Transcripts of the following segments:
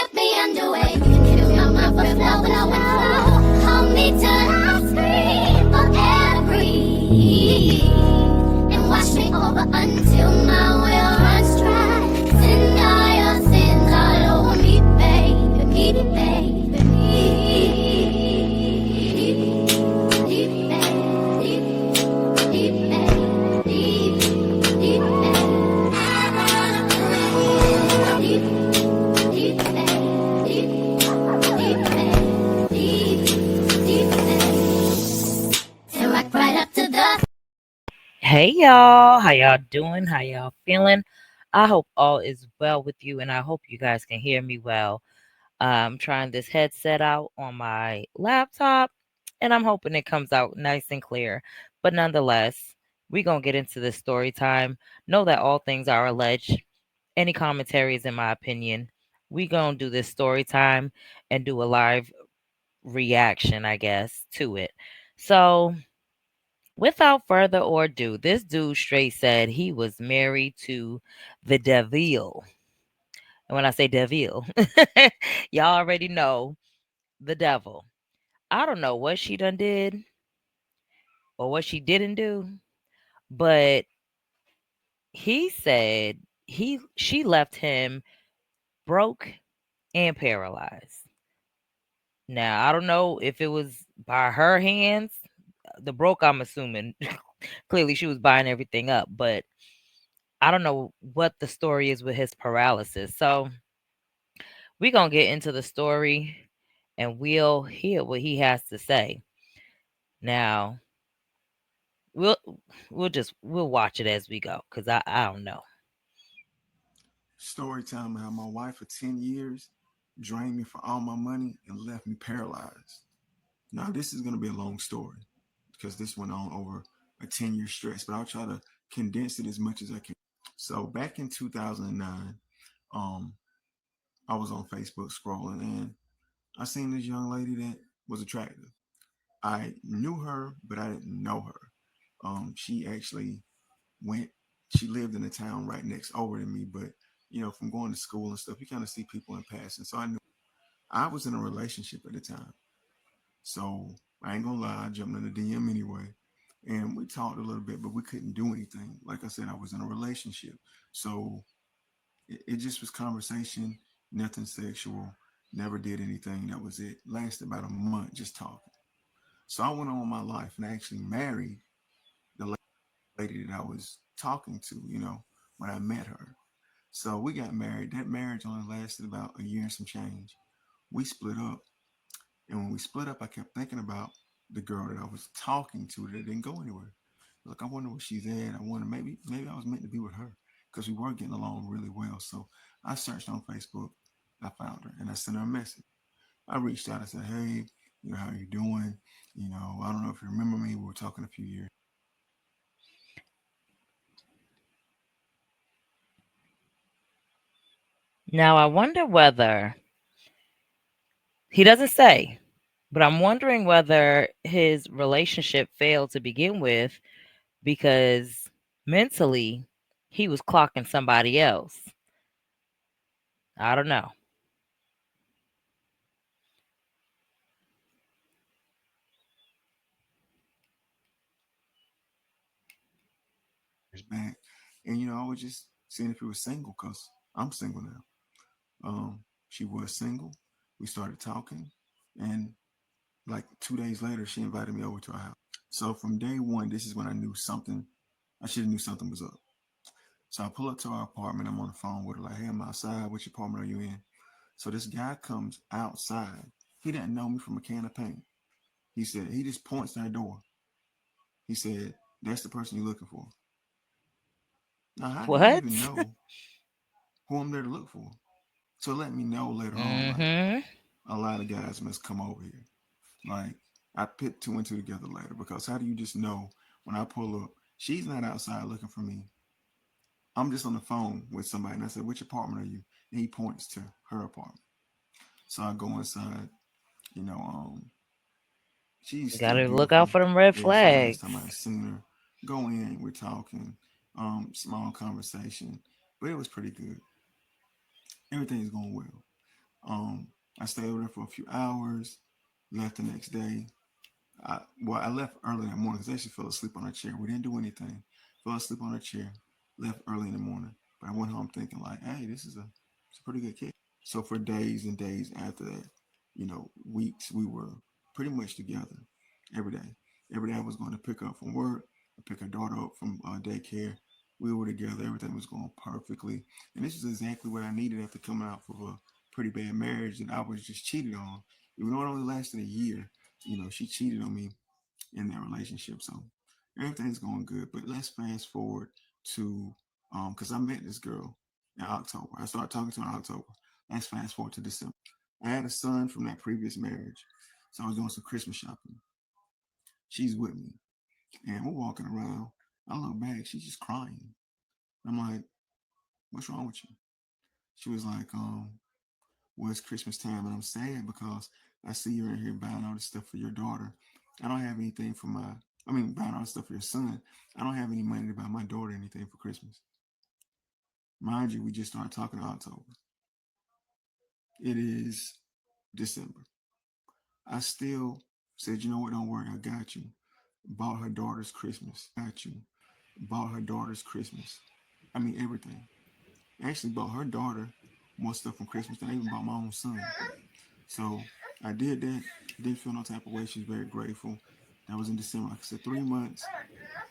dip me underway. You can fill my mouth with flow, hold me till I scream for air breathe, and wash me over until my will runs dry. Send all your sins all over me, baby, baby, Hey y'all, how y'all doing? How y'all feeling? I hope all is well with you, and I hope you guys can hear me well. I'm trying this headset out on my laptop, and I'm hoping it comes out nice and clear. But nonetheless, we're going to get into this story time. Know that all things are alleged. Any commentary is in my opinion. We're going to do this story time and do a live reaction, I guess, to it. So, without further ado, this dude straight said he was married to the devil. And when I say devil, y'all already know the devil. I don't know what she done did or what she didn't do, but he said she left him broke and paralyzed. Now, I don't know if it was by her hands. The broke, I'm assuming. Clearly she was buying everything up, but I don't know what the story is with his paralysis. So we're going to get into the story and we'll hear what he has to say. Now, we'll we'll watch it as we go cuz I don't know. Story time how my wife for 10 years drained me for all my money and left me paralyzed. Now, this is going to be a long story because this went on over a 10-year stretch, but I'll try to condense it as much as I can. So, back in 2009, um, I was on Facebook scrolling and I seen this young lady that was attractive. I knew her, but I didn't know her. She actually went, she lived in a town right next over to me, but from going to school and stuff, you kind of see people in passing. So I knew I was in a relationship at the time. So I ain't gonna lie, I jumped in the DM anyway. And we talked a little bit, but we couldn't do anything. Like I said, I was in a relationship. So it just was conversation, nothing sexual, never did anything. That was it. Lasted about a month just talking. So I went on with my life and I actually married the lady that I was talking to, when I met her. So we got married. That marriage only lasted about a year and some change. We split up. And when we split up, I kept thinking about the girl that I was talking to that didn't go anywhere. Look, I wonder where she's at. I wonder maybe I was meant to be with her because we were getting along really well. So I searched on Facebook. I found her and I sent her a message. I reached out. I said, "Hey, how are you doing? I don't know if you remember me. We were talking a few years." Now, I wonder whether he doesn't say, but I'm wondering whether his relationship failed to begin with because mentally he was clocking somebody else. I don't know. Back, and I was just seeing if he was single because I'm single now. She was single. We started talking, and like 2 days later, she invited me over to her house. So from day one, this is when I knew something. I should have knew something was up. So I pull up to our apartment. I'm on the phone with her, like, "Hey, I'm outside. Which apartment are you in?" So this guy comes outside. He didn't know me from a can of paint. He said, he just points to our door. He said, "That's the person you're looking for." Now, how do you What? even know who I'm there to look for? So let me know later on, like, Mhm. a lot of guys must come over here. Like, I put two and two together later because how do you just know when I pull up, she's not outside looking for me. I'm just on the phone with somebody and I said, "Which apartment are you?" And he points to her apartment. So I go inside, you know, um, she's still Gotta look out beautiful for them red as the last time I flags. seen her. Go in, we're talking, small conversation, but it was pretty good. Everything's going well. Um, I stayed over there for a few hours, left the next day. I left early in the morning because I actually fell asleep on a chair. We didn't do anything. Fell asleep on a chair, left early in the morning. But I went home thinking like, hey, it's a pretty good kid. So for days and days after that, weeks, we were pretty much together every day. Every day I was going to pick up from work, pick her daughter up from daycare. We were together. Everything was going perfectly. And this is exactly what I needed after coming out of a pretty bad marriage that I was just cheated on. Even though it only lasted a year, she cheated on me in that relationship. So everything's going good. But let's fast forward to because I met this girl in October. I started talking to her in October. Let's fast forward to December. I had a son from that previous marriage. So I was doing some Christmas shopping. She's with me. And we're walking around. I look back, she's just crying. I'm like, what's wrong with you? She was like, well, it's Christmas time and I'm sad because I see you're in here buying all this stuff for your daughter. I don't have anything for buying all this stuff for your son. I don't have any money to buy my daughter anything for Christmas. Mind you, we just started talking in October. It is December. I still said, you know what, don't worry, I got you. Bought her daughter's Christmas. Got you. Bought her daughter's Christmas. I mean, everything. Actually bought her daughter more stuff from Christmas than I even bought my own son. So I did that. Didn't feel no type of way. She's very grateful. That was in December. Like I said, 3 months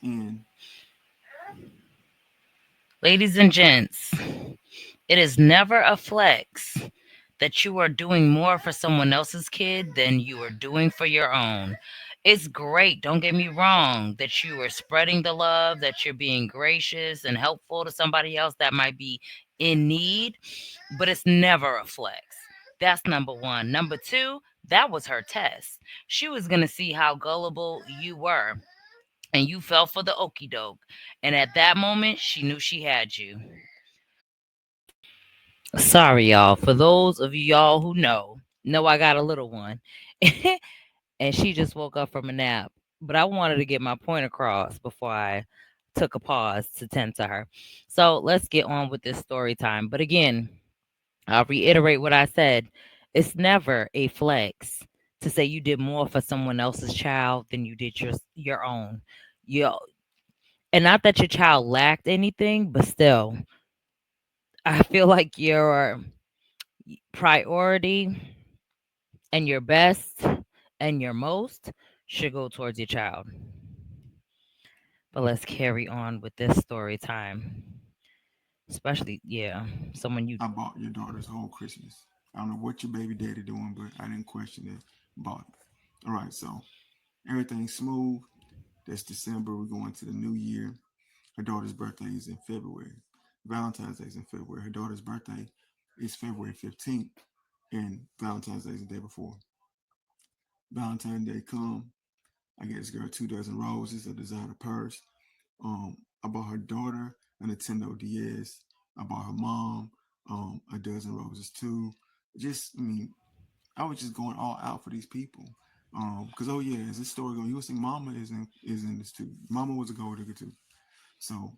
in. Ladies and gents, it is never a flex that you are doing more for someone else's kid than you are doing for your own. It's great, don't get me wrong, that you are spreading the love, that you're being gracious and helpful to somebody else that might be in need, but it's never a flex. That's number one. Number two, that was her test. She was going to see how gullible you were, and you fell for the okey doke. And at that moment, she knew she had you. Sorry, y'all. For those of y'all who know I got a little one, and she just woke up from a nap. But I wanted to get my point across before I took a pause to tend to her. So let's get on with this story time. But again, I'll reiterate what I said. It's never a flex to say you did more for someone else's child than you did your own. You and not that your child lacked anything, but still, I feel like your priority and your best and your most should go towards your child. But let's carry on with this story time. Especially, yeah, someone you. I bought your daughter's whole Christmas. I don't know what your baby daddy doing, but I didn't question it. Bought it. All right, so everything's smooth. That's December. We're going to the new year. Her daughter's birthday is in February. Valentine's Day is in February. Her daughter's birthday is February 15th, and Valentine's Day is the day before. Valentine's Day come. I get this girl 2 dozen roses, a designer purse. I bought her daughter a Nintendo DS. I bought her mom a dozen roses too. I was just going all out for these people. Because oh yeah, as this story goes, you will see Mama is in this too. Mama was a gold digger too. So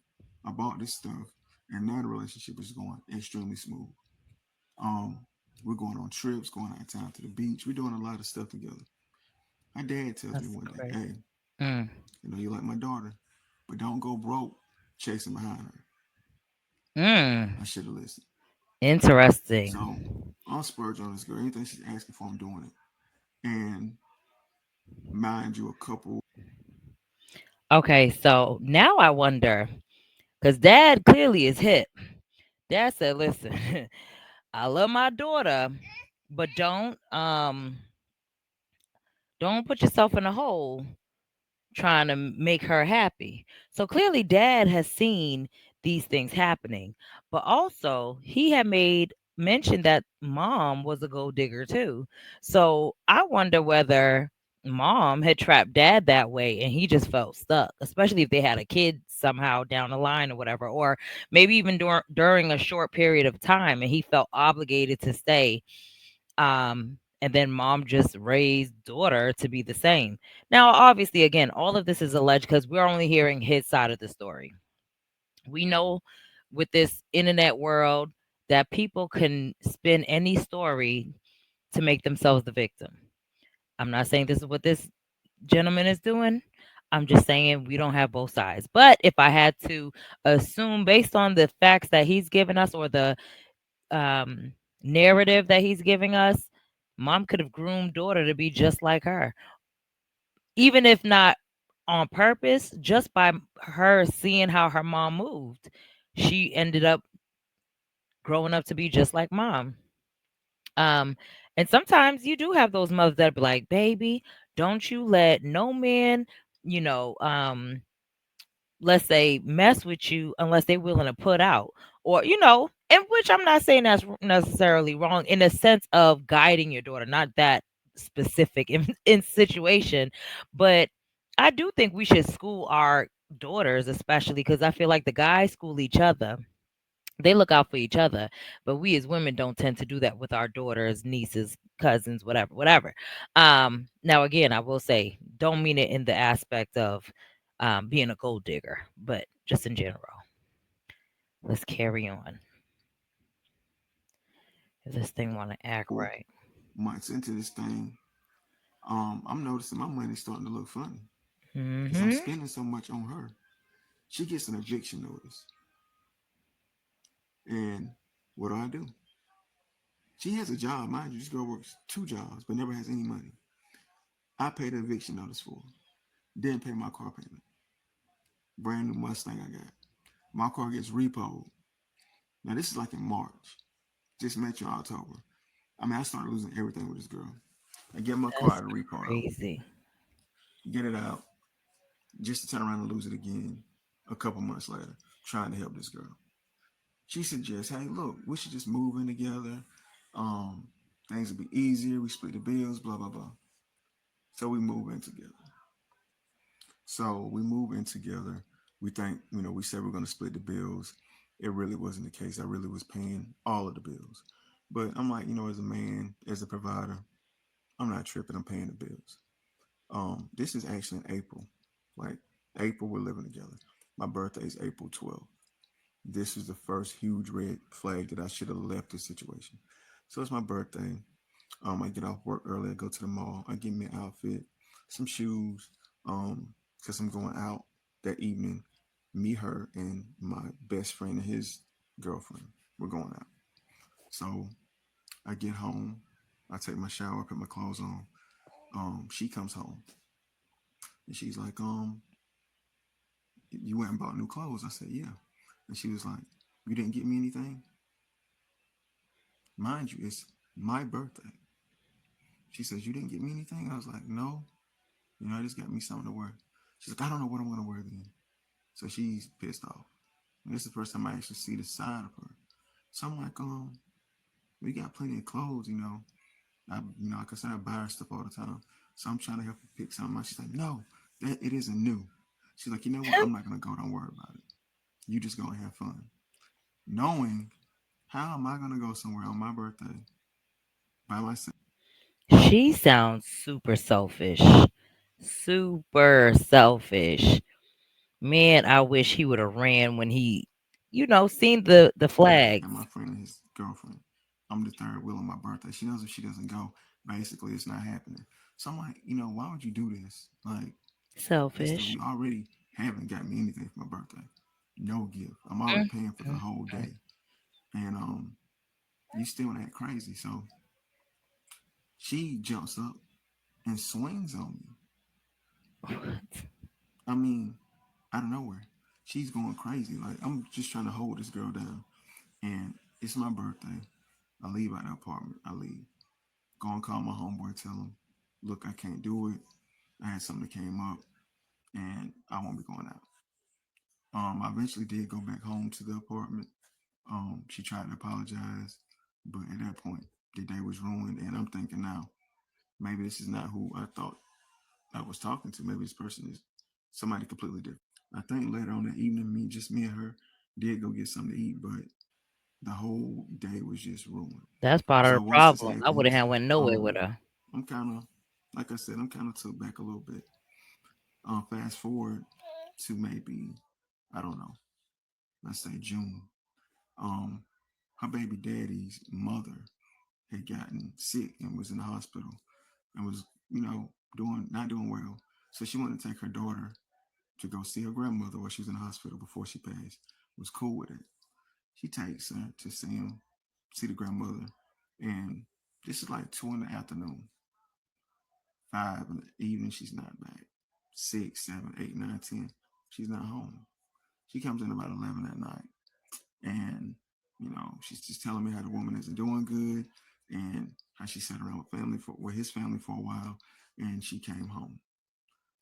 I bought this stuff, and now the relationship is going extremely smooth. Um, we're going on trips, going out of town to the beach. We're doing a lot of stuff together. My dad tells me That's one day, great. "Hey, Mm, you like my daughter, but don't go broke chasing behind her." I mm, should have listened. So interesting. I'll splurge on this girl. Anything she's asking for, I'm doing it. And mind you, a couple. Okay, so now I wonder, because dad clearly is hip. Dad said, listen, I love my daughter, but don't put yourself in a hole trying to make her happy. So clearly, dad has seen these things happening, but also he had made mention that mom was a gold digger too. So I wonder whether mom had trapped dad that way and he just felt stuck, especially if they had a kid somehow down the line or whatever, or maybe even during a short period of time and he felt obligated to stay, and then mom just raised daughter to be the same. Now, obviously, again, all of this is alleged because we're only hearing his side of the story. We know with this internet world, that people can spin any story to make themselves the victim. I'm not saying this is what this gentleman is doing. I'm just saying we don't have both sides. But if I had to assume based on the facts that he's given us or the um, narrative that he's giving us, mom could have groomed daughter to be just like her, even if not on purpose, just by her seeing how her mom moved. She ended up growing up to be just like mom. Um, and sometimes you do have those mothers that be like, baby, don't you let no man, you know, let's say mess with you unless they're willing to put out, or and which I'm not saying that's necessarily wrong in the sense of guiding your daughter, not that specific in situation, but I do think we should school our daughters, especially because I feel like the guys school each other. They look out for each other, but we as women don't tend to do that with our daughters, nieces, cousins, whatever, whatever. Now again, I will say, don't mean it in the aspect of being a gold digger, but just in general. Let's carry on. If this thing want to act right. Months into this thing, I'm noticing my money's starting to look funny because I'm Mm-hmm. spending so much on her. She gets an eviction notice, and what do? She has a job, mind you. This girl works two jobs, but never has any money. I paid the eviction notice for her. Didn't pay my car payment. Brand new Mustang I got. My car gets repoed. Now this is like in March. Just met you in October. I mean, I started losing everything with this girl. I get my car That's out of repo though. crazy. Get it out, just to turn around and lose it again a couple months later, trying to help this girl. She suggests, hey, look, we should just move in together. Um, Things will be easier. We split the bills, blah, blah, blah. So we move in together. So we move in together. We think, we said we're going to split the bills. It really wasn't the case. I really was paying all of the bills. But I'm like, as a man, as a provider, I'm not tripping. I'm paying the bills. This is actually in April. Like April, we're living together. My birthday is April 12th. This is the first huge red flag that I should have left this situation. So it's my birthday. I get off work early. I go to the mall. I get me an outfit, some shoes, because I'm going out that evening. Me, her, and my best friend and his girlfriend. We're going out. So I get home. I take my shower, put my clothes on. She comes home and she's like, you went and bought new clothes. I said, yeah. And she was like, you didn't get me anything? Mind you, it's my birthday. She says, you didn't get me anything? I was like, no. I just got me something to wear. She's like, I don't know what I'm going to wear then. So she's pissed off. And this is the first time I actually see the side of her. So I'm like, we got plenty of clothes, like I said, I buy her stuff all the time. So I'm trying to help her pick something out. She's like, no, that it isn't new. She's like, you know what? I'm not going to go. Don't worry about it. You just go and have fun. Knowing how am I going to go somewhere on my birthday by myself? She sounds super selfish. Super selfish. Man, I wish he would have ran when he, seen the And flags. my friend and his girlfriend. I'm the third wheel on my birthday. She knows if she doesn't go, basically it's not happening. So I'm like, why would you do this? Like, Selfish. we already haven't got me anything for my birthday. No gift. I'm already Mm, paying for the mm, whole mm. day. And you still act crazy. So she jumps up and swings on me. What? I mean, out of nowhere. She's going crazy. Like, I'm just trying to hold this girl down. And it's my birthday. I leave out the apartment. I leave. Go and call my homeboy, tell him, look, I can't do it. I had something that came up and I won't be going out. I eventually did go back home to the apartment. She tried to apologize, but at that point, the day was ruined. And I'm thinking now, maybe this is not who I thought I was talking to. Maybe this person is somebody completely different. I think later on that evening, me and her did go get something to eat, but the whole day was just ruined. That's part of So the once this problem. I wouldn't happens, have went nowhere with um, her. I'm kind of, like I said, I'm kind of took back a little bit. Fast forward to maybe, I don't know, let's say June. Um, her baby daddy's mother had gotten sick and was in the hospital and was, doing not doing well. So she wanted to take her daughter to go see her grandmother while she was in the hospital before she passed. Was cool with it. She takes her to see the grandmother, and this is like 2 in the afternoon, 5 in the evening. She's not back. 6, 7, 8, 9, 10. She's not home. She comes in about 11 at night, and she's just telling me how the woman isn't doing good, and how she sat around with his family for a while, and she came home.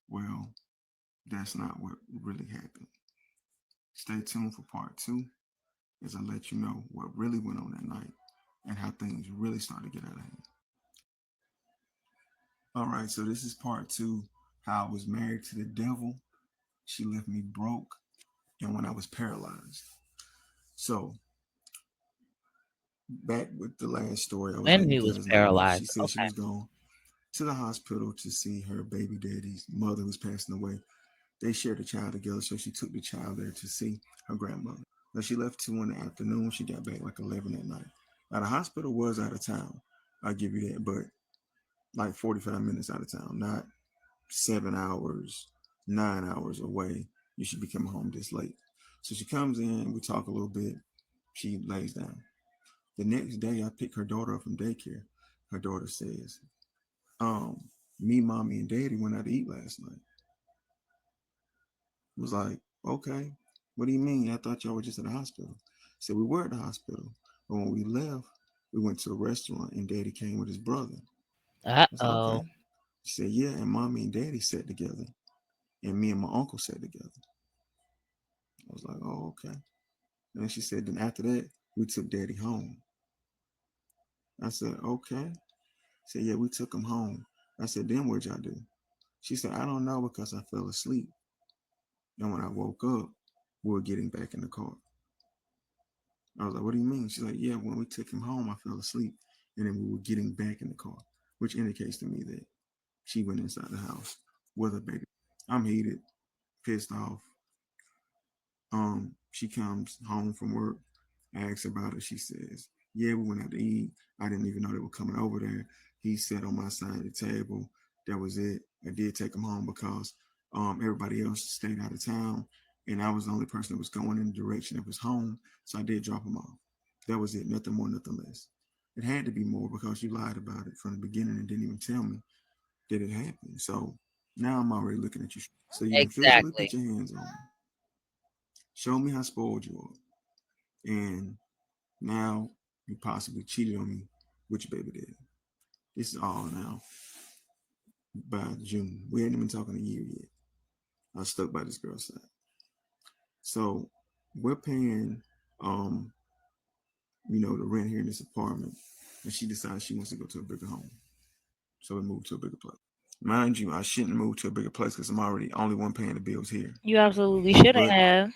Well, that's not what really happened. Stay tuned for part two as I let you know what really went on that night and how things really started to get out of hand. All right, so this is part two, how I was married to the devil. She left me broke, and when I was paralyzed. So back with the last story, I was When letting he you was guys know that she paralyzed. said she Okay. was going to the hospital to see her baby daddy's mother who's passing away. They shared a child together, so she took the child there to see her grandmother. Now she left 2 in the afternoon. She got back like 11 at night. Now the hospital was out of town. I'll give you that, but like 45 minutes out of town, not 7 hours, 9 hours away. You should be coming home this late. So she comes in, we talk a little bit. She lays down. The next day, I pick her daughter up from daycare. Her daughter says, me, mommy, and daddy went out to eat last night. I was like, okay, what do you mean? I thought y'all were just at the hospital. I said, we were at the hospital. But when we left, we went to a restaurant and daddy came with his brother. I said, Uh-oh. okay. She said, yeah, and mommy and daddy sat together and me and my uncle sat together. I was like, oh, okay. And then she said, then after that, we took daddy home. I said, okay. She said, yeah, we took him home. I said, then what'd y'all do? She said, I don't know because I fell asleep. And when I woke up, we were getting back in the car. I was like, what do you mean? She's like, yeah, when we took him home, I fell asleep. And then we were getting back in the car, which indicates to me that she went inside the house with her baby. I'm heated, pissed off. She comes home from work. I ask her about it. She says, yeah, we went out to eat. I didn't even know they were coming over there. He sat on my side of the table. That was it. I did take him home because everybody else stayed out of town, and I was the only person that was going in the direction of his home. So I did drop him off. That was it. Nothing more, nothing less. It had to be more because you lied about it from the beginning and didn't even tell me that it happened. So now I'm already looking at you. So you didn't physically Exactly. put your hands on me. Show me how spoiled you are. And now you possibly cheated on me with your baby daddy. This is all now by June. We hadn't been talking a year yet. I was stuck by this girl's side. So we're paying the rent here in this apartment. And she decides she wants to go to a bigger home. So we moved to a bigger place. Mind you, I shouldn't move to a bigger place because I'm already only one paying the bills here. You absolutely shouldn't But have.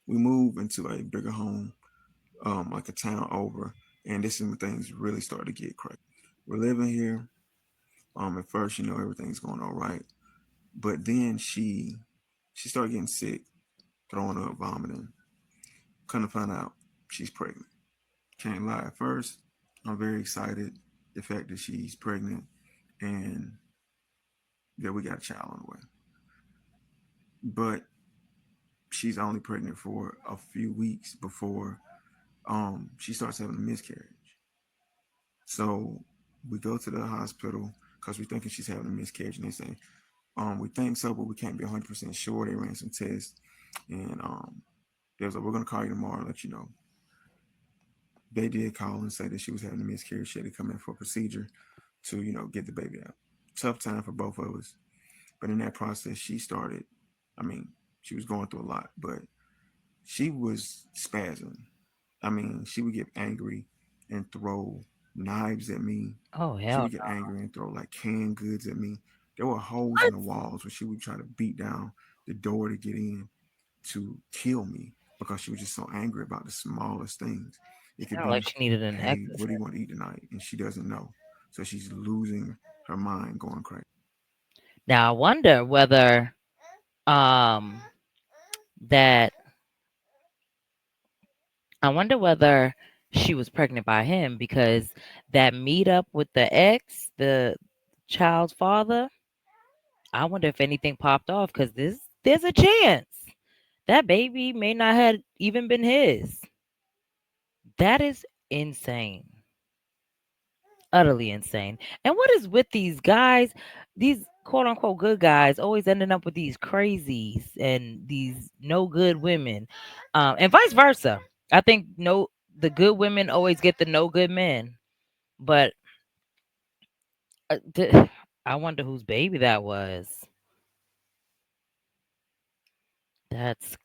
we move into a bigger home, like a town over, and this is when things really start to get crazy. We're living here. At first, everything's going all right, but then she started getting sick, throwing up, vomiting. Couldn't find out she's pregnant. Can't lie. At first, I'm very excited the fact that she's pregnant and that we got a child on the way. But she's only pregnant for a few weeks before she starts having a miscarriage. So we go to the hospital because we're thinking she's having a miscarriage, and they say, we think so, but we can't be 100% sure. They ran some tests, and they was like, we're gonna call you tomorrow and let you know. They did call and say that she was having a miscarriage. She had to come in for a procedure to, get the baby out. Tough time for both of us. But in that process, she started, I mean, she was going through a lot, but she was spazzing. I mean, she would get angry and throw knives at me. Oh She hell would get no. angry and throw like canned goods at me. There were holes in What? the walls where she would try to beat down the door to get in to kill me because she was just so angry about the smallest things. It could Sound like be, she needed an hey, exorcist. what do you want to eat tonight? And she doesn't know. So she's losing her mind, going crazy. Now I wonder whether that I wonder whether she was pregnant by him because that meetup with the ex, the child's father, I wonder if anything popped off because there's a chance that baby may not have even been his. That is insane. Utterly insane. And what is with these guys, these quote unquote good guys, always ending up with these crazies and these no good women, and vice versa. I think no, the good women always get the no good men. But I wonder whose baby that was. That's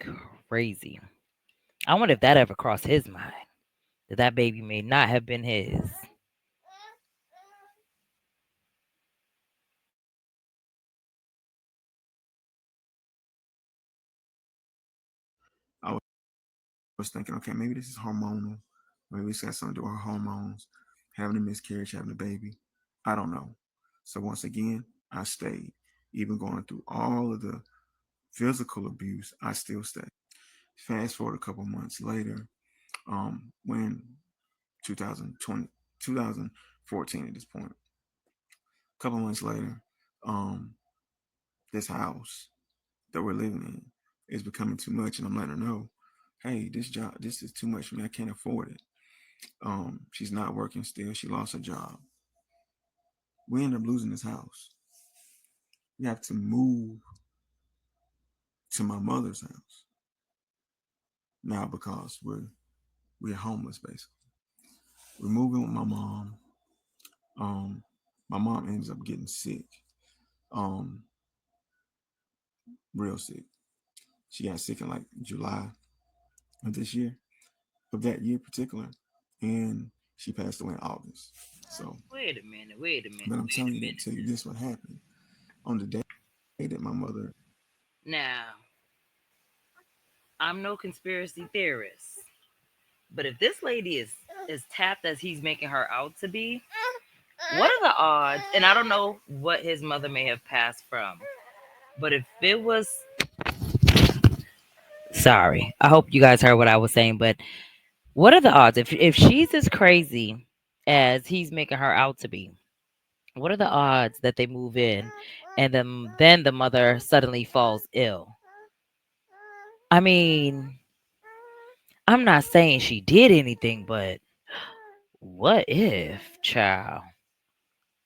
crazy. I wonder if that ever crossed his mind that that baby may not have been his. I was thinking, okay, maybe this is hormonal. Maybe it's got something to do with her hormones, having a miscarriage, having a baby. I don't know. So once again, I stayed. Even going through all of the physical abuse, I still stayed. Fast forward a couple months later, when 2020, 2014 at this point, a couple months later, um, this house that we're living in is becoming too much, and I'm letting her know, hey, this is too much for me. I can't afford it. She's not working still. She lost her job. We end up losing this house. We have to move to my mother's house now because we're homeless basically. We're moving with my mom. Um, my mom ends up getting sick, um, real sick. She got sick in like July of this year, of that year particular, and she passed away in August. So, Wait a minute, wait a minute, but I'm wait telling a you to minute. tell you this what happened on the day that my mother. Now, I'm no conspiracy theorist, but if this lady is as tapped as he's making her out to be, what are the odds? And I don't know what his mother may have passed from, but if it was, sorry, I hope you guys heard what I was saying. But what are the odds if she's as crazy as he's making her out to be? What are the odds that they move in and then the mother suddenly falls ill? I mean, I'm not saying she did anything, but what if, child?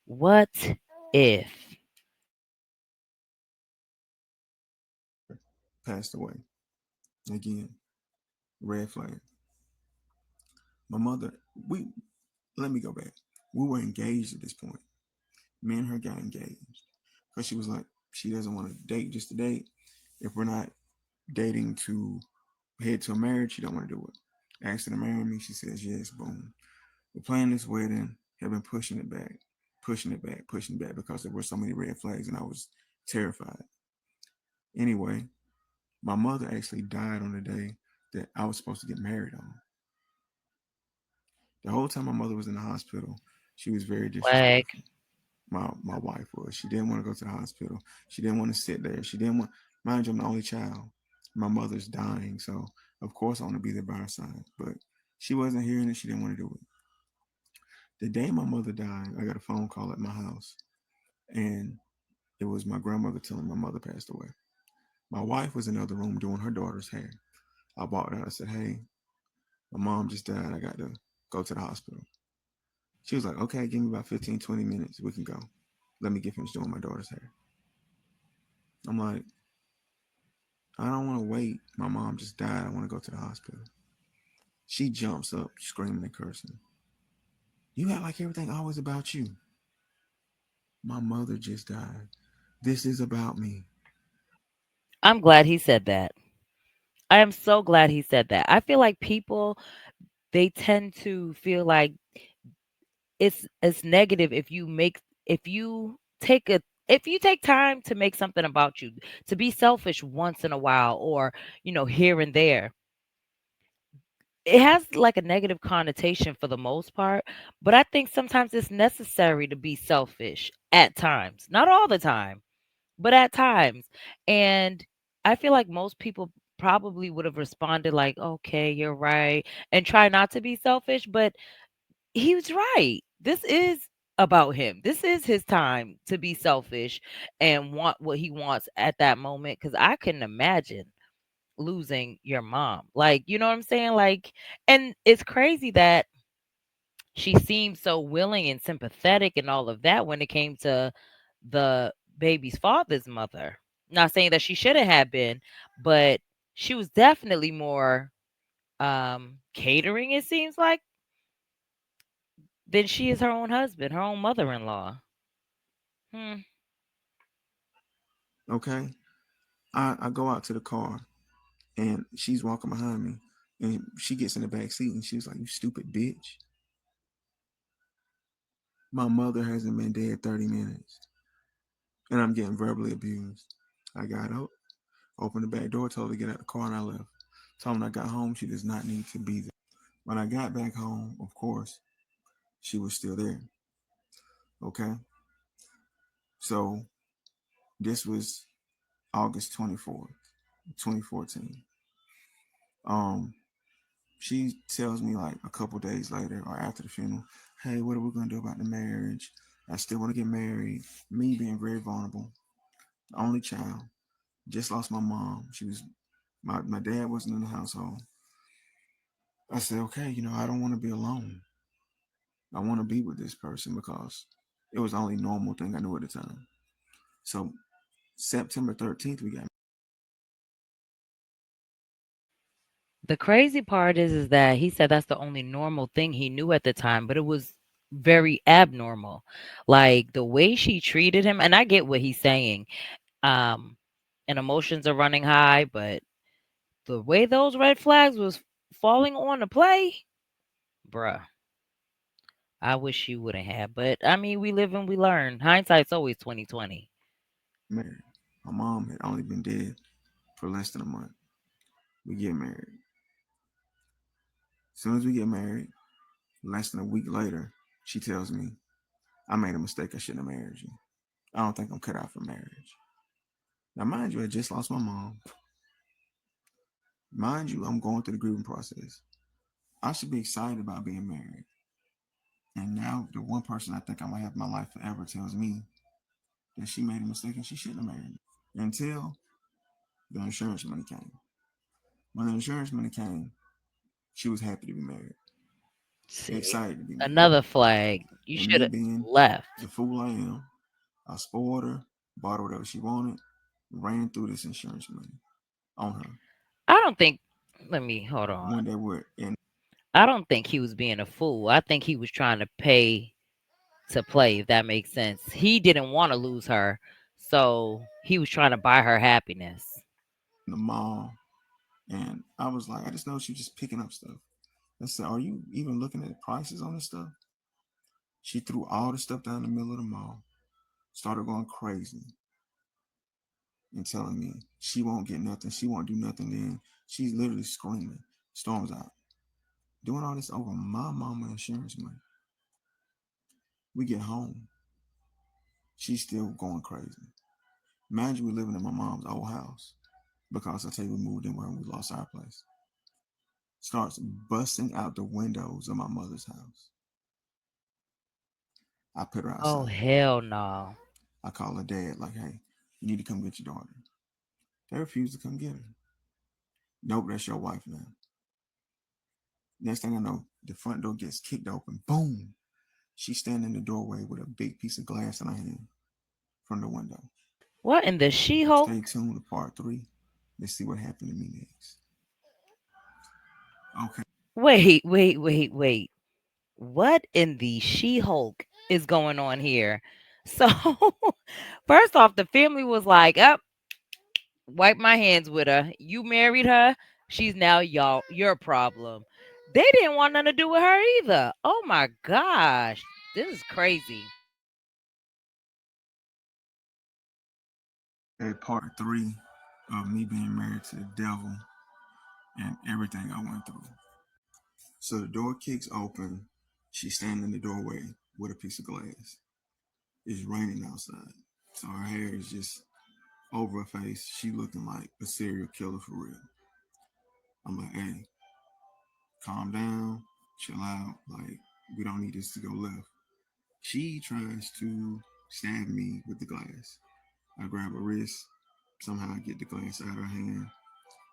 What if? Passed away again. Red flag. My mother. We let me go back. We were engaged at this point. Me and her got engaged because she was like she doesn't want to date just to date. If we're not dating to head to a marriage, she don't want to do it. Asked her to marry me. She says yes. Boom. We're planning this wedding. Have been pushing it back, pushing it back, pushing it back because there were so many red flags and I was terrified. Anyway, my mother actually died on the day that I was supposed to get married on. The whole time my mother was in the hospital, she was very Flag. disrespectful. My wife was. She didn't want to go to the hospital. She didn't want to sit there. She didn't want. Mind you, I'm the only child. My mother's dying, so of course I want to be there by her side. But she wasn't hearing it. She didn't want to do it. The day my mother died, I got a phone call at my house, and it was my grandmother telling my mother passed away. My wife was in the other room doing her daughter's hair. I walked out. I said, "Hey, my mom just died. I got to go to the hospital." She was like, "Okay, give me about 15, 20 minutes. We can go. Let me get finished doing my daughter's hair." I'm like, I don't want to wait. My mom just died. I want to go to the hospital. She jumps up, screaming and cursing. You act like everything always about you. My mother just died. This is about me. I'm glad he said that. I am so glad he said that. I feel like people, they tend to feel like it's negative if you take a if you take time to make something about you, to be selfish once in a while, or here and there, it has like a negative connotation for the most part. But I think sometimes it's necessary to be selfish at times, not all the time, but at times. And I feel like most people probably would have responded like, "Okay, you're right," and try not to be selfish, but he was right. This is about him. This is his time to be selfish and want what he wants at that moment, cuz I couldn't imagine losing your mom. Like, you know what I'm saying? Like, and it's crazy that she seemed so willing and sympathetic and all of that when it came to the baby's father's mother. Not saying that she shouldn't have been, but she was definitely more catering, it seems like, than she is her own husband, her own mother-in-law. Hmm. Okay. I go out to the car and she's walking behind me and she gets in the back seat and she was like, "You stupid bitch. My mother hasn't been dead 30 minutes and I'm getting verbally abused." I got up, opened the back door, told her to get out the car, and I left. Told her when I got home, she does not need to be there. When I got back home, of course, she was still there. Okay. So this was August 24th, 2014. Um, she tells me like a couple days later or after the funeral, "Hey, what are we gonna do about the marriage? I still want to get married." Me being very vulnerable, the only child, just lost my mom. She was my dad wasn't in the household. I said, okay, I don't want to be alone. I want to be with this person because it was the only normal thing I knew at the time. So September 13th, we got The crazy part is that he said that's the only normal thing he knew at the time, but it was very abnormal. Like the way she treated him, and I get what he's saying. Um, and emotions are running high, but the way those red flags was falling on the play, bruh, I wish you wouldn't have. But I mean, we live and we learn. Hindsight's always 2020. married. My mom had only been dead for less than a month. We get married. As soon as we get married, less than a week later, she tells me, "I made a mistake. I shouldn't have married you. I don't think I'm cut out for marriage." Now, mind you, I just lost my mom. Mind you, I'm going through the grieving process. I should be excited about being married. And now the one person I think I'm gonna have in my life forever tells me that she made a mistake and she shouldn't have married me. Until the insurance money came. When the insurance money came, she was happy to be married, See, excited to be married. another flag. You And should me have being left. the fool I am, I spoiled her, bought her whatever she wanted, ran through this insurance money on her. I don't think. Let me hold on. When they were in I don't think he was being a fool. I think he was trying to pay to play, if that makes sense. He didn't want to lose her, so he was trying to buy her happiness. the mall, and I was like, I just know she was just picking up stuff. I said, "Are you even looking at prices on this stuff?" She threw all the stuff down the middle of the mall, started going crazy and telling me she won't get nothing, she won't do nothing. Then she's literally screaming, storms out, doing all this over my mama insurance money. We get home, she's still going crazy. Imagine we living in my mom's old house because I tell you we moved in where we lost our place. Starts busting out the windows of my mother's house. I put her Oh outside. hell no. I call her dad, like, "Hey, you need to come get your daughter." They refuse to come get her. Nope, that's your wife now. Next thing I know, the front door gets kicked open. Boom. She's standing in the doorway with a big piece of glass in her hand from the window. What in the Stay She-Hulk? tuned to part three. Let's see what happened to me next. Okay. Wait. What in the She-Hulk is going on here? So, first off, the family was like, "Up, wipe my hands with her. You married her. She's now your problem." They didn't want nothing to do with her either. Oh my gosh. This is crazy. At part three of me being married to the devil and everything I went through. So the door kicks open. She's standing in the doorway with a piece of glass. It's raining outside. So her hair is just over her face. She looking like a serial killer for real. I'm like, hey, calm down, chill out. Like, we don't need this to go left. She tries to stab me with the glass. I grab her wrist, somehow I get the glass out of her hand,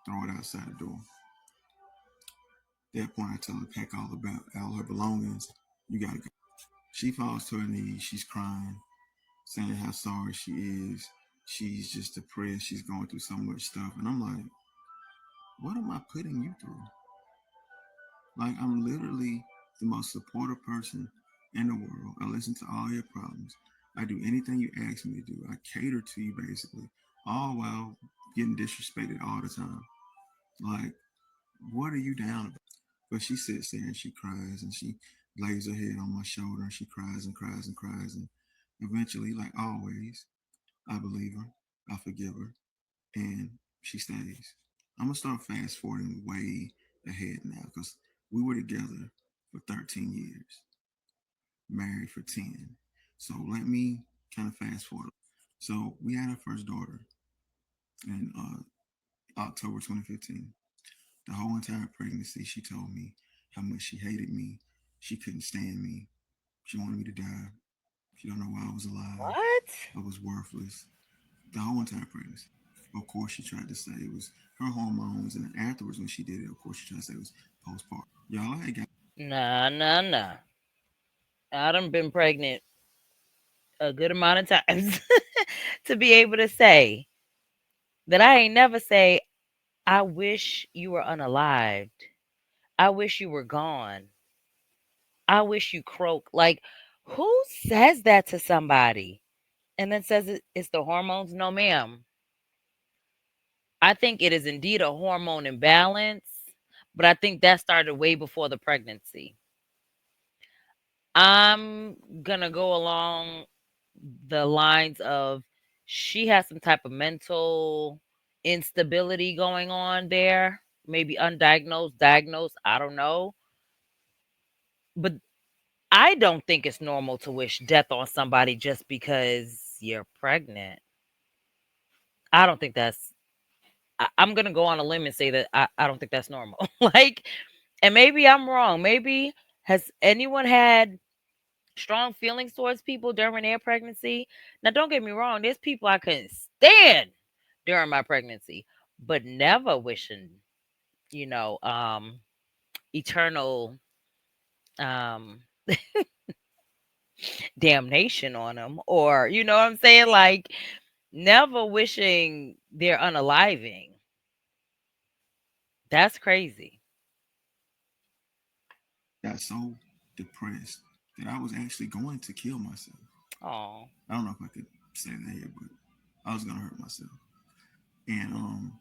throw it outside the door. At that point, I tell her to pack all her belongings. You gotta go. She falls to her knees. She's crying, saying how sorry she is. She's just depressed. She's going through so much stuff. And I'm like, what am I putting you through? Like, I'm literally the most supportive person in the world. I listen to all your problems. I do anything you ask me to do. I cater to you basically, all while getting disrespected all the time. Like, what are you down about? But she sits there and she cries and she lays her head on my shoulder and she cries and cries and cries. And eventually, like always, I believe her. I forgive her. And she stays. I'm going to start fast forwarding way ahead now because we were together for 13 years, married for 10. So let me kind of fast forward. So we had our first daughter in October 2015. The whole entire pregnancy, she told me how much she hated me. She couldn't stand me. She wanted me to die. She don't know why I was alive. What? I was worthless. The whole entire pregnancy. Of course, she tried to say it was her hormones, and then afterwards, when she did it, of course, she tried to say it was postpartum. Y'all, I got Nah, nah, nah. I done been pregnant a good amount of times to be able to say that I ain't never say, I wish you were unalived. I wish you were gone. I wish you croak. Like, who says that to somebody and then says it's the hormones? No, ma'am. I think it is indeed a hormone imbalance, but I think that started way before the pregnancy. I'm gonna go along the lines of she has some type of mental instability going on there, maybe undiagnosed, diagnosed, I don't know. But I don't think it's normal to wish death on somebody just because you're pregnant. I don't think that's I'm gonna go on a limb and say that I don't think that's normal. Like, and maybe I'm wrong. Maybe has anyone had strong feelings towards people during their pregnancy? Now, don't get me wrong. There's people I couldn't stand during my pregnancy, but never wishing, you know, eternal um damnation on them, or you know what I'm saying, like never wishing their unaliving. That's crazy. so depressed that I was actually going to kill myself. Oh, I don't know if I could say that here, but I was gonna hurt myself. And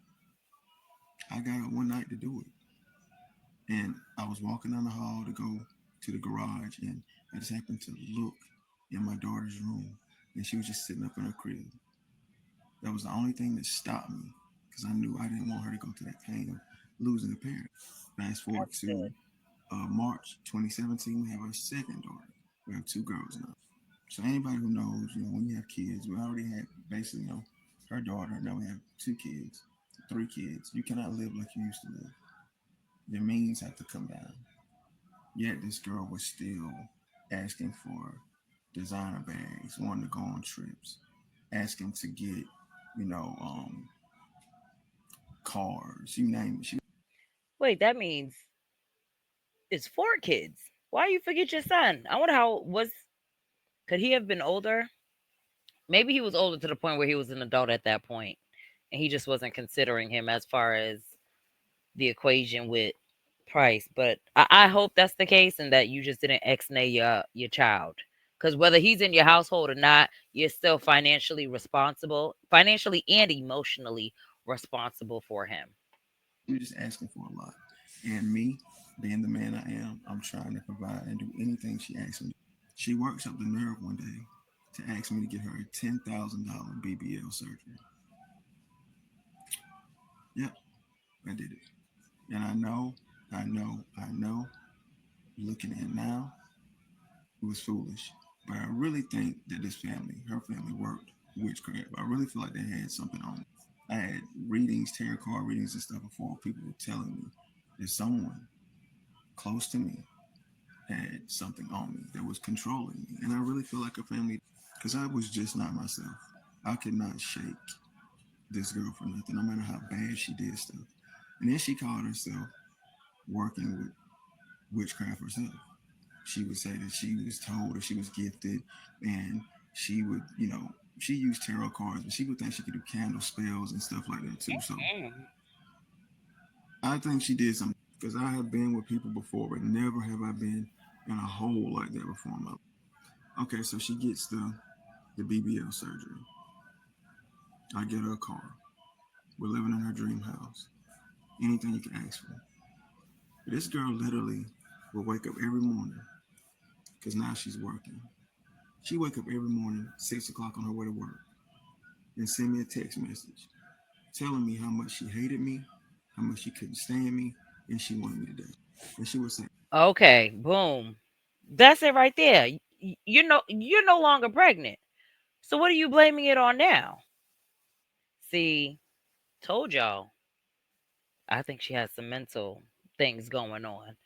I got up one night to do it. And I was walking down the hall to go to the garage, and I just happened to look in my daughter's room, and she was just sitting up in her crib. That was the only thing that stopped me because I knew I didn't want her to go through that pain of losing a parent. Fast forward to understood. March 2017, we have our second daughter. We have two girls now. So anybody who knows, when you have kids, we already had basically, her daughter. Now we have two kids, three kids. You cannot live like you used to live. Your means have to come down. Yet this girl was still asking for designer bags, wanting to go on trips, asking to get, you know, cars, you name it. She Wait, that means it's four kids. Why you forget your son? I wonder how was could he have been older? Maybe he was older to the point where he was an adult at that point, and he just wasn't considering him as far as the equation with price. But I hope that's the case and that you just didn't ex-nay your child. Because whether he's in your household or not, you're still financially responsible, financially and emotionally responsible for him. was just asking for a lot. And me, being the man I am, I'm trying to provide and do anything she asks me. She works up the nerve one day to ask me to get her a $10,000 BBL surgery. Yep, I did it. And I know, looking at it now, it was foolish. But I really think that this family, her family, worked witchcraft. I really feel like they had something on it. I had readings, tarot card readings and stuff before. People were telling me that someone close to me had something on me that was controlling me. And I really feel like a family because I was just not myself. I could not shake this girl for nothing, no matter how bad she did stuff. And then she called herself working with witchcraft herself. She would say that she was told that she was gifted and she would, she used tarot cards, but she would think she could do candle spells and stuff like that too. So Mm. I think she did something because I have been with people before, but never have I been in a hole like that before in my life. Okay, so she gets the BBL surgery. I get her a car. We're living in her dream house. Anything you can ask for. But this girl literally will wake up every morning because now she's working. She wake up every morning, 6 o'clock on her way to work, and send me a text message telling me how much she hated me, how much she couldn't stand me, and she wanted me to die. And she would say, Okay, boom. That's it right there. You're no longer pregnant. So what are you blaming it on now? See, told y'all. I think she has some mental things going on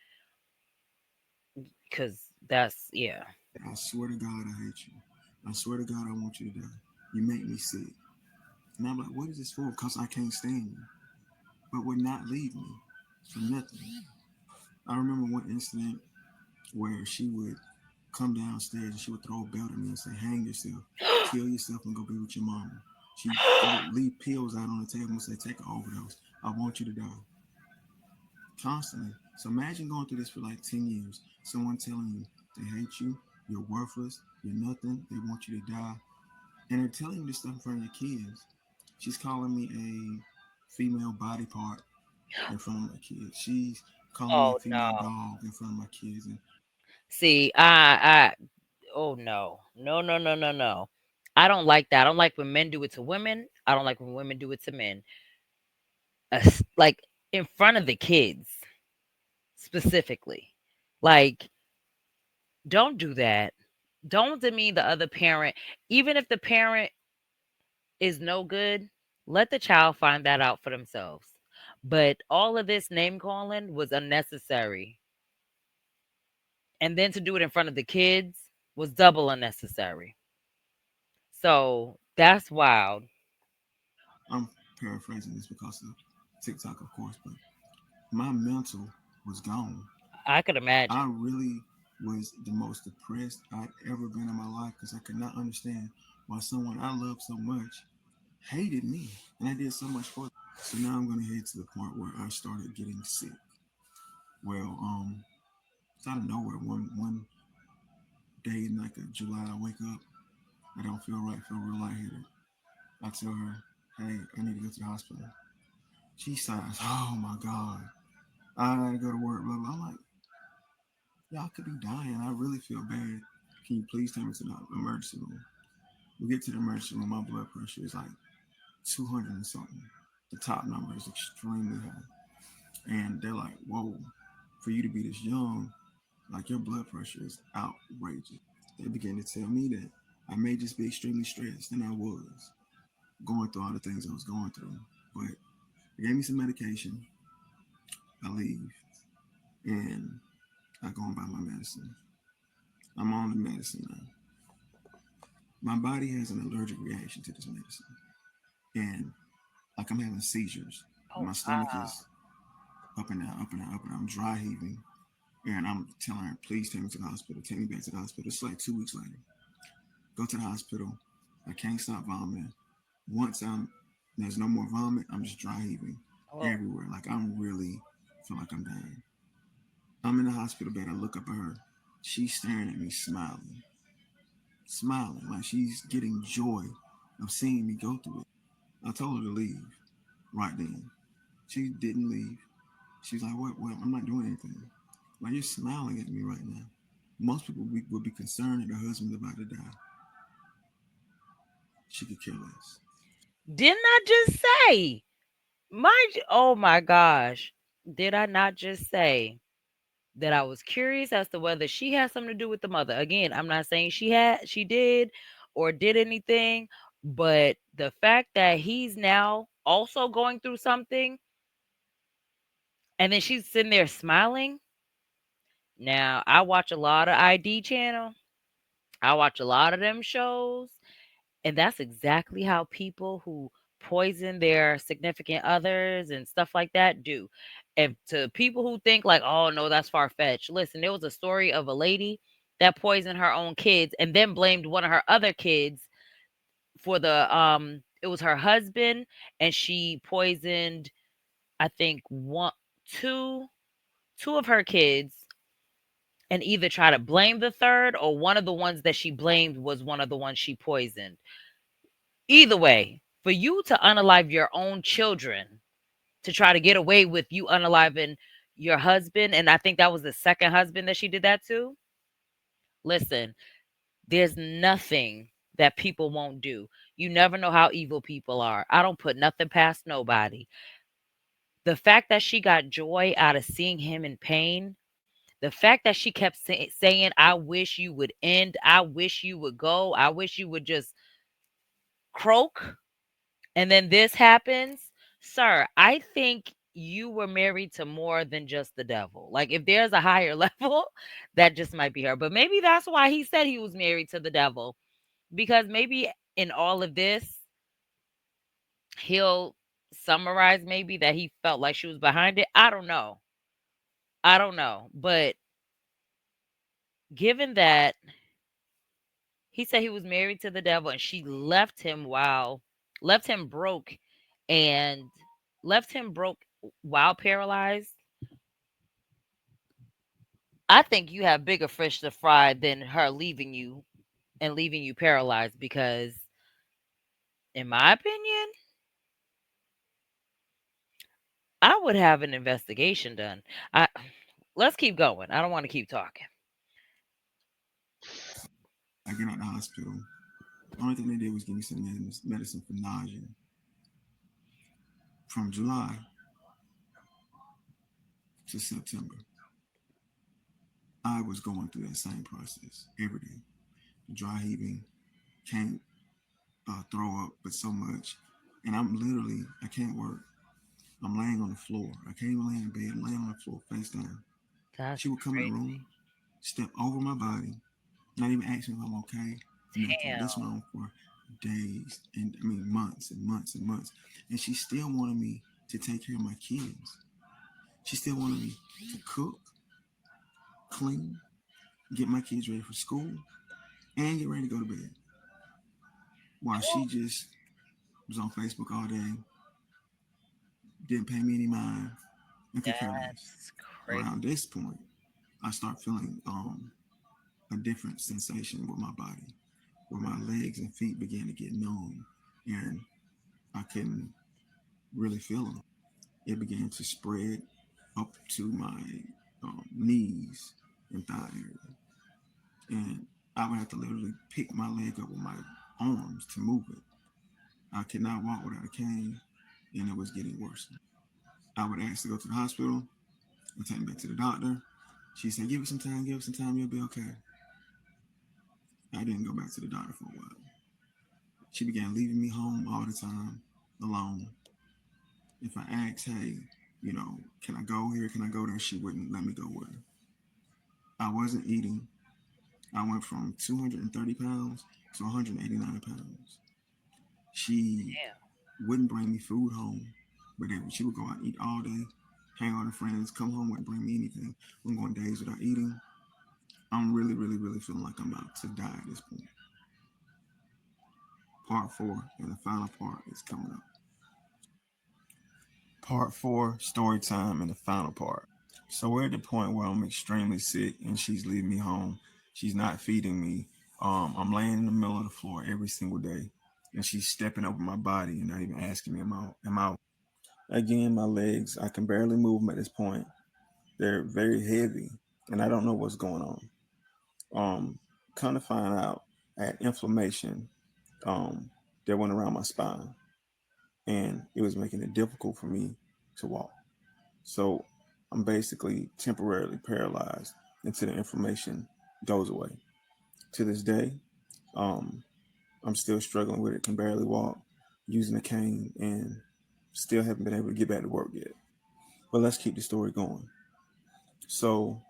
cuz that's yeah. I swear to God, I hate you. I swear to God, I want you to die. You make me sick. And I'm like, what is this for? Because I can't stand you. But would not leave me for nothing. I remember one incident where she would come downstairs and she would throw a belt at me and say, hang yourself, kill yourself and go be with your mama. She go leave pills out on the table and say, take an overdose. I want you to die. Constantly. So imagine going through this for like 10 years. Someone telling you they hate you, you're worthless, you're nothing, they want you to die. And they're telling you this stuff in front of your kids. She's calling me a female body part in front of my kids. She's calling me a Oh female no. dog in front of my kids. And See, I oh no. No, no, no, no, no. I don't like that. I don't like when men do it to women. I don't like when women do it to men. Like in front of the kids specifically. Like don't do that. Don't demean the other parent. Even if the parent is no good, let the child find that out for themselves. But all of this name calling was unnecessary. And then to do it in front of the kids was double unnecessary. So that's wild. I'm paraphrasing this because of TikTok, of course, but my mental was gone. I could I imagine. really was the most depressed I'd ever been in my life because I could not understand why someone I loved so much hated me. And I did so much for them. So now I'm going to head to the point where I started getting sick. Well, it's out of nowhere. One day in like a July, I wake up. I don't feel right, feel real lightheaded. I tell her, hey, I need to go to the hospital. She sighs, oh my God, I gotta go to work, blah, blah. I'm like, y'all could be dying. I really feel bad. Can you please take me to the emergency room? We get to the emergency room, my blood pressure is like 200 and something. The top number is extremely high. And they're like, whoa, for you to be this young, like your blood pressure is outrageous. They began to tell me that I may just be extremely stressed, and I was going through all the things I was going through. But they gave me some medication. I leave and I go and buy my medicine. I'm on the medicine now. My body has an allergic reaction to this medicine. And like I'm having seizures. Oh My stomach wow. is up and down, up and down, up and down. I'm dry heaving. And I'm telling her, please take me to the hospital. Take me back to the hospital. It's like 2 weeks later. Go to the hospital. I can't stop vomiting. Once there's no more vomit, I'm just dry heaving Oh. everywhere. Like I'm really feel like I'm dying. I'm in the hospital bed. I look up at her. She's staring at me, smiling, smiling like she's getting joy of seeing me go through it. I told her to leave right then. She didn't leave. She's like, what? What? I'm not doing anything. Like you're smiling at me right now. Most people would be concerned that their husband's about to die. She could care less. Didn't I just say? Mind you, oh my gosh. Did I not just say that I was curious as to whether she had something to do with the mother? Again, I'm not saying she did or did anything, but the fact that he's now also going through something, and then she's sitting there smiling. Now, I watch a lot of ID channel. I watch a lot of them shows, and that's exactly how people who poison their significant others and stuff like that do. And to people who think like, "Oh no, that's far fetched." Listen, there was a story of a lady that poisoned her own kids and then blamed one of her other kids for the it was her husband, and she poisoned, I think, one two two of her kids, and either try to blame the third, or one of the ones that she blamed was one of the ones she poisoned. Either way, for you to unalive your own children to try to get away with you unaliving your husband, and I think that was the second husband that she did that to. Listen, there's nothing that people won't do. You never know how evil people are. I don't put nothing past nobody. The fact that she got joy out of seeing him in pain, the fact that she kept saying, "I wish you would end. I wish you would go. I wish you would just croak." And then this happens. Sir, I think you were married to more than just the devil. Like, if there's a higher level, that just might be her. But maybe that's why he said he was married to the devil. Because maybe in all of this, he'll summarize maybe that he felt like she was behind it. I don't know. I don't know. But given that he said he was married to the devil and she left him broke and left him broke while paralyzed, I think you have bigger fish to fry than her leaving you and leaving you paralyzed, because in my opinion, I would have an investigation done. I Let's keep going. I don't want to keep talking. I get out the hospital. The only thing they did was give me some medicine for nausea. From July to September, I was going through that same process every day. Dry heaving, can't throw up, but so much. And I can't work. I'm laying on the floor. I can't even lay in bed. I'm laying on the floor face down. That's She would come in the crazy. room, step over my body, not even ask me if I'm okay, nothing. This Damn. went on for days, and I mean months and months and months. And she still wanted me to take care of my kids. She still wanted me to cook, clean, get my kids ready for school, and get ready to go to bed. While she just was on Facebook all day, didn't pay me any mind, and could care less. That's crazy. Around this point, I start feeling a different sensation with my body, where my legs and feet began to get numb, and I couldn't really feel them. It began to spread up to my knees and thigh area, and I would have to literally pick my leg up with my arms to move it. I could not walk without a cane, and it was getting worse. I would ask to go to the hospital and take me back to the doctor. She said, give it some time, you'll be okay. I didn't go back to the doctor for a while. She began leaving me home all the time, alone. If I asked, hey, can I go here? Can I go there? She wouldn't let me go with her. I wasn't eating. I went from 230 pounds to 189 pounds. She Damn. wouldn't bring me food home, but then she would go out and eat all day, hang out with friends, come home, wouldn't bring me anything. I'm going days without eating. I'm really, really, really feeling like I'm about to die at this point. Part four and the final part is coming up. Part four, story time, and the final part. So we're at the point where I'm extremely sick and she's leaving me home. She's not feeding me. I'm laying in the middle of the floor every single day, and she's stepping over my body and not even asking me, am I again, my legs, I can barely move them at this point. They're very heavy, and I don't know what's going on. Um, Kind of find out I had inflammation um, that went around my spine, and it was making it difficult for me to walk. So I'm basically temporarily paralyzed until the inflammation goes away. To this day, um, I'm still struggling with it, can barely walk, using a cane, and Still haven't been able to get back to work yet. But let's keep the story going. So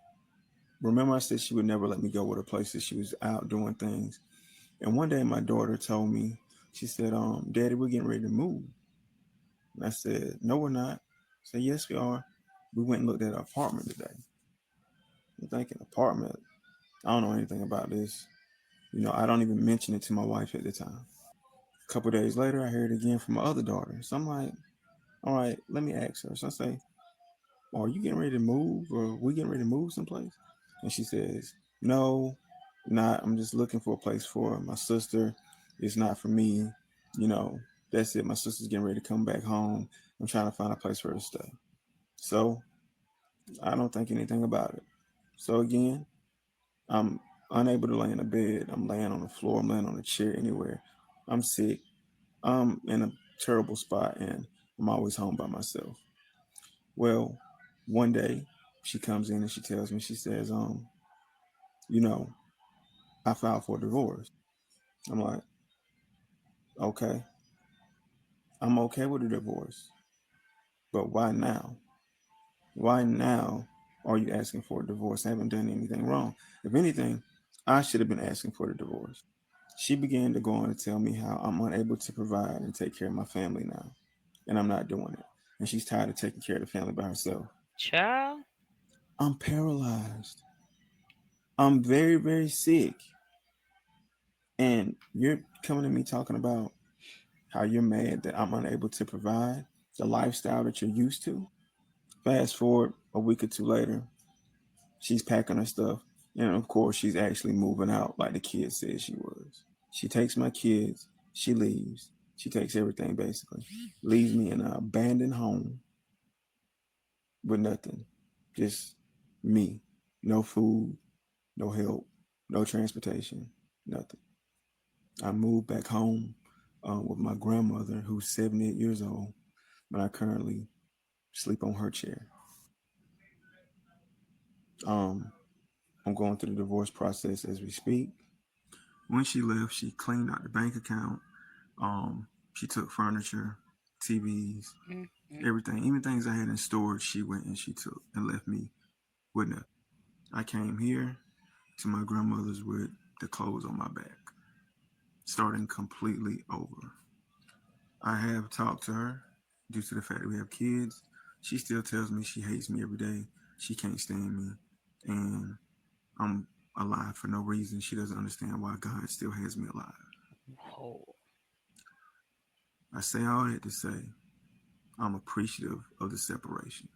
remember I said she would never let me go with her places. She was out doing things. And one day my daughter told me, she said, Daddy, we're getting ready to move. And I said, no, we're not. I said, yes, we are. We went and looked at an apartment today. I'm thinking, apartment? I don't know anything about this. I don't even mention it to my wife at the time. A couple of days later, I heard it again from my other daughter. So I'm like, all right, let me ask her. So I say, are you getting ready to move, or we getting ready to move someplace? And she says, no, not. I'm just looking for a place for my sister. It's not for me. You know, that's it. My sister's getting ready to come back home. I'm trying to find a place for her to stay. So I don't think anything about it. So again, I'm unable to lay in a bed. I'm laying on the floor. I'm laying on a chair anywhere. I'm sick. I'm in a terrible spot, and I'm always home by myself. Well, one day she comes in and she tells me, she says, you know, I filed for a divorce. I'm like, okay, I'm okay with a divorce, but why now? Why now are you asking for a divorce? I haven't done anything wrong. If anything, I should have been asking for the divorce. She began to go on to tell me how I'm unable to provide and take care of my family now, and I'm not doing it. And she's tired of taking care of the family by herself. Child. I'm paralyzed. I'm very, very sick. And you're coming to me talking about how you're mad that I'm unable to provide the lifestyle that you're used to. Fast forward a week or two later, she's packing her stuff. And of course, she's actually moving out like the kid said she was. She takes my kids, she leaves. She takes everything basically, leaves me in an abandoned home with nothing, just me. No food, no help, no transportation, nothing. I moved back home with my grandmother, who's 78 years old, but I currently sleep on her chair. Um, I'm going through the divorce process as we speak. When she left, she cleaned out the bank account. She took furniture, TVs, Mm-mm. everything, even things I had in storage. She went and she took and left me with nothing. I came here to my grandmother's with the clothes on my back, starting completely over. I have talked to her due to the fact that we have kids. She still tells me she hates me every day. She can't stand me. And I'm alive for no reason. She doesn't understand why God still has me alive. Whoa. I say all that to say I'm appreciative of the separation.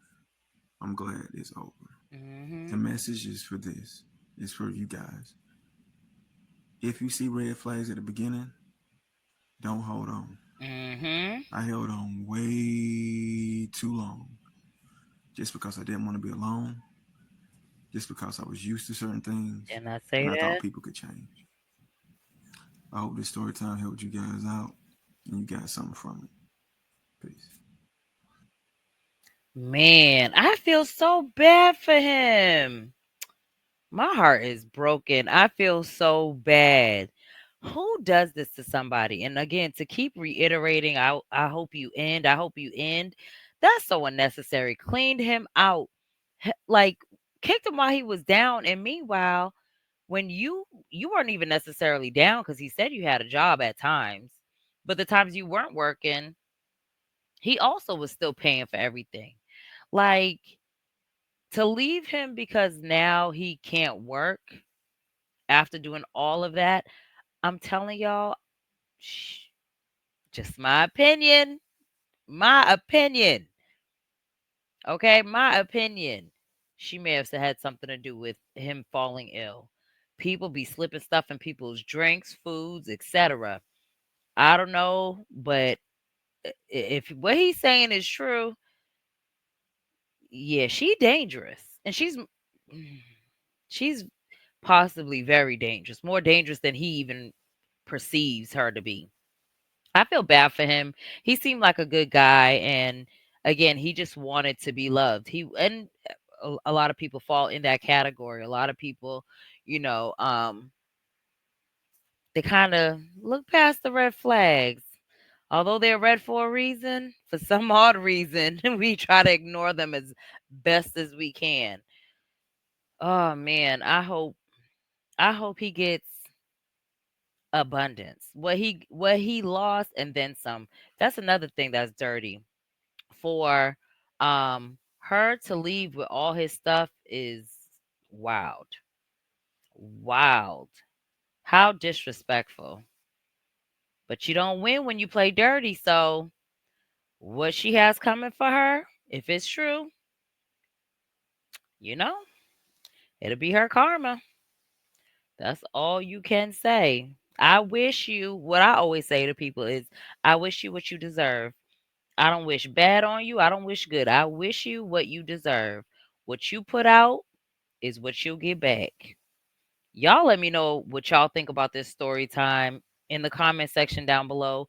I'm glad it's over. The Mm-hmm. message is for this. It's for you guys. If you see red flags at the beginning, don't hold on. Mm-hmm. I held on way too long just because I didn't want to be alone, just because I was used to certain things, Didn't I and say I thought that? people could change. I hope this story time helped you guys out and you got something from it. Peace. Man, I feel so bad for him. My heart is broken. I feel so bad. Who does this to somebody? And again, to keep reiterating, I hope you end. I hope you end. That's so unnecessary. Cleaned him out. Like kicked him while he was down. And meanwhile, when you weren't even necessarily down because he said you had a job at times. But the times you weren't working, he also was still paying for everything. Like to leave him because now he can't work after doing all of that, I'm telling y'all, shh, just my opinion. My opinion. Okay, my opinion. She may have had something to do with him falling ill. People be slipping stuff in people's drinks, foods, etc. I don't know, but if what he's saying is true, yeah, she dangerous, and she's possibly very dangerous, more dangerous than he even perceives her to be. I feel bad for him. He seemed like a good guy, and again, he just wanted to be loved. He and a lot of people fall in that category. A lot of people, you know, they kind of look past the red flags. Although they're red for a reason, for some odd reason, we try to ignore them as best as we can. Oh man, I hope he gets abundance. What he lost and then some. That's another thing that's dirty. For her to leave with all his stuff is wild. Wild. How disrespectful. But you don't win when you play dirty, so what she has coming for her, if it's true, you know, it'll be her karma. That's all you can say. I wish you, what I always say to people is, I wish you what you deserve. I don't wish bad on you. I don't wish good. I wish you what you deserve. What you put out is what you'll get back. Y'all let me know what y'all think about this story time in the comment section down below.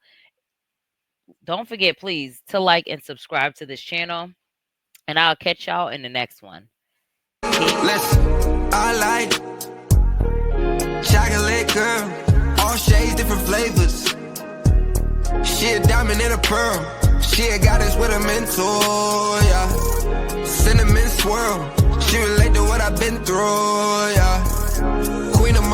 Don't forget, please, to like and subscribe to this channel. And I'll catch y'all in the next one. Listen, I like chocolate girl, all shades, different flavors. She a diamond and a pearl. She a goddess with a mentor, yeah. Cinnamon swirl. She relate to what I've been through, yeah. Queen of